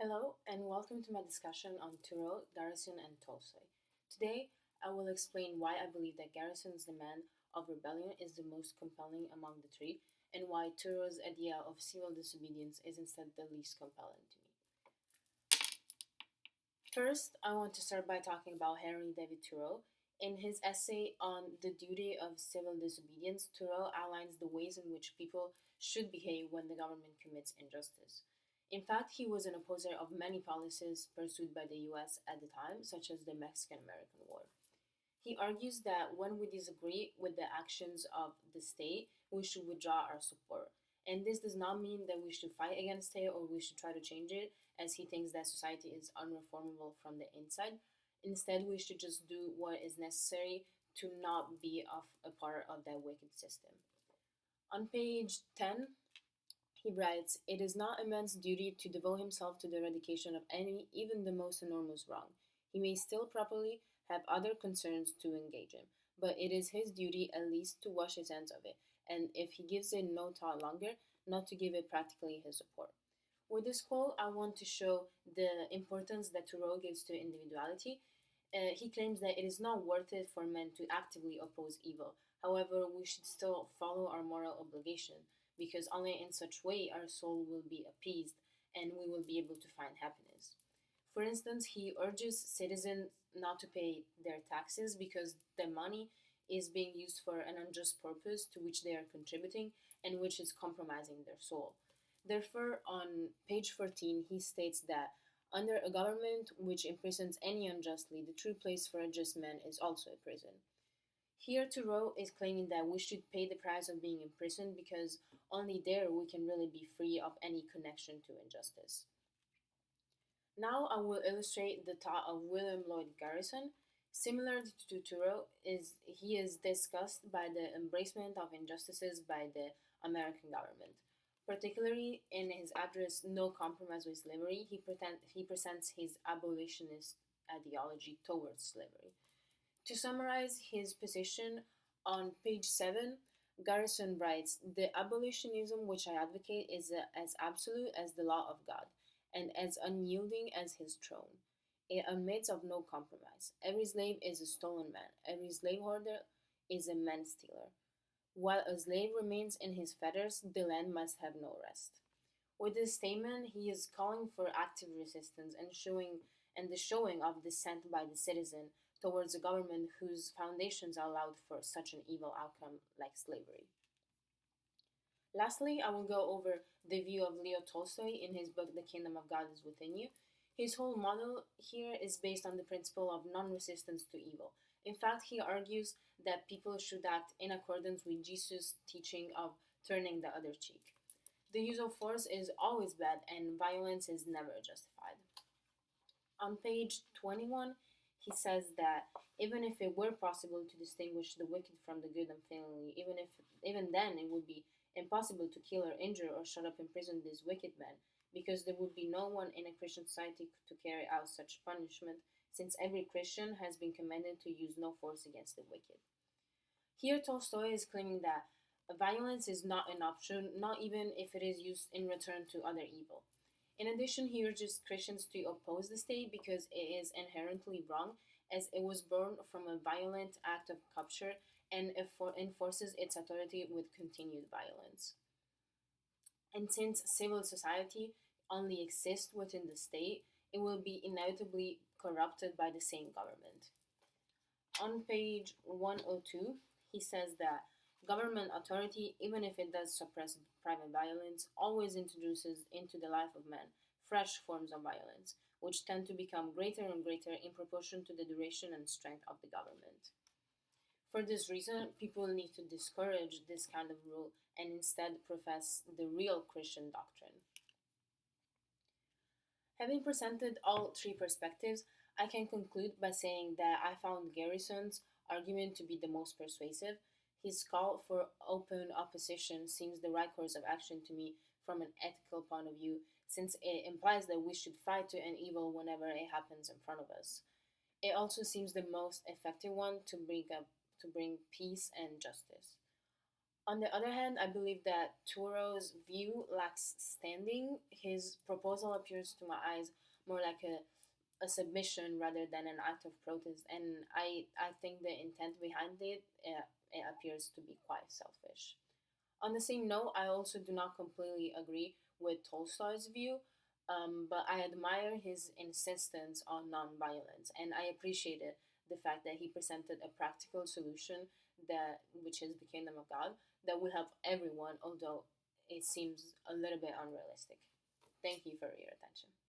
Hello, and welcome to my discussion on Thoreau, Garrison, and Tolstoy. Today, I will explain why I believe that Garrison's demand of rebellion is the most compelling among the three, and why Thoreau's idea of civil disobedience is instead the least compelling to me. First, I want to start by talking about Henry David Thoreau. In his essay on the duty of civil disobedience, Thoreau outlines the ways in which people should behave when the government commits injustice. In fact, he was an opposer of many policies pursued by the US at the time, such as the Mexican American War. He argues that when we disagree with the actions of the state, we should withdraw our support. And this does not mean that we should fight against it or we should try to change it, as he thinks that society is unreformable from the inside. Instead, we should just do what is necessary to not be a part of that wicked system. On page 10, he writes, "It is not a man's duty to devote himself to the eradication of any, even the most enormous wrong. He may still properly have other concerns to engage in, but it is his duty at least to wash his hands of it, and if he gives it no thought longer, not to give it practically his support." With this quote, I want to show the importance that Thoreau gives to individuality. He claims that it is not worth it for men to actively oppose evil. However, we should still follow our moral obligation, because only in such way our soul will be appeased and we will be able to find happiness. For instance, he urges citizens not to pay their taxes because the money is being used for an unjust purpose to which they are contributing and which is compromising their soul. Therefore, on page 14, he states that under a government which imprisons any unjustly, the true place for a just man is also a prison. Here, Thoreau is claiming that we should pay the price of being imprisoned because only there we can really be free of any connection to injustice. Now I will illustrate the thought of William Lloyd Garrison. Similar to Thoreau, he is disgusted by the embracement of injustices by the American government. Particularly in his address No Compromise with Slavery, he presents his abolitionist ideology towards slavery. To summarize his position, on page 7, Garrison writes, "The abolitionism which I advocate is as absolute as the law of God, and as unyielding as his throne. It admits of no compromise. Every slave is a stolen man, every slaveholder is a man stealer. While a slave remains in his fetters, the land must have no rest." With this statement, he is calling for active resistance and the showing of dissent by the citizen towards a government whose foundations allowed for such an evil outcome like slavery. Lastly, I will go over the view of Leo Tolstoy in his book The Kingdom of God is Within You. His whole model here is based on the principle of non resistance to evil. In fact, he argues that people should act in accordance with Jesus' teaching of turning the other cheek. The use of force is always bad and violence is never justified. On page 21, he says that even if it were possible to distinguish the wicked from the good unfailingly, even then it would be impossible to kill or injure or shut up in prison these wicked men, because there would be no one in a Christian society to carry out such punishment, since every Christian has been commanded to use no force against the wicked. Here, Tolstoy is claiming that violence is not an option, not even if it is used in return to other evil. In addition, he urges Christians to oppose the state because it is inherently wrong, as it was born from a violent act of capture and enforces its authority with continued violence. And since civil society only exists within the state, it will be inevitably corrupted by the same government. On page 102, he says that government authority, even if it does suppress private violence, always introduces into the life of man fresh forms of violence, which tend to become greater and greater in proportion to the duration and strength of the government. For this reason, people need to discourage this kind of rule and instead profess the real Christian doctrine. Having presented all three perspectives, I can conclude by saying that I found Garrison's argument to be the most persuasive. His call for open opposition seems the right course of action to me from an ethical point of view, since it implies that we should fight to end evil whenever it happens in front of us. It also seems the most effective one to bring peace and justice. On the other hand, I believe that Turo's view lacks standing. His proposal appears to my eyes more like a submission rather than an act of protest, and I think the intent behind it appears to be quite selfish. On the same note, I also do not completely agree with Tolstoy's view, but I admire his insistence on nonviolence, and I appreciated the fact that he presented a practical solution that, which is the kingdom of God, that will help everyone, although it seems a little bit unrealistic. Thank you for your attention.